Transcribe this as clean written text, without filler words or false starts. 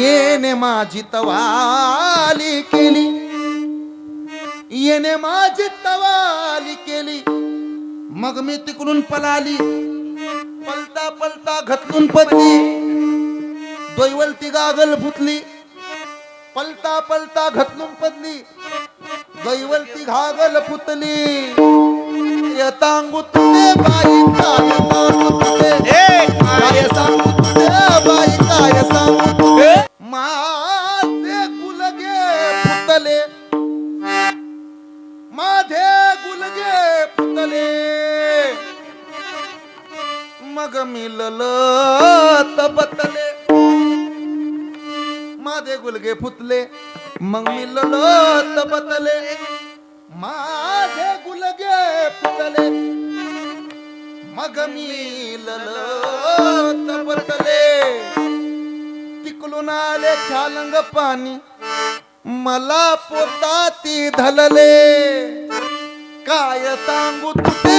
येणे माझी तवाली केली, येणे माझी तवाली केली, मग मी तिकडून पळाली, पलता पलता घटलून पडली, दैवलती गागल फुटली, पलता पलता घटलून पडली, दैवलती घागल फुटली, येतांगू तुझे बाई काय सांगू तुझे, काय सांगू तुझे बाई काय सांगू तुझे, माझे गुलगे फुटले, माझे गुलगे फुटले, मग मिलल तबतले, माझे गुलगे फुटले, मग मिलल तबतले, माझे गुलगे फुटले, मग मिलल तबतले, तिकडून आले छालंग पाणी, मला पोटाती धलले, काय सांगू तुझे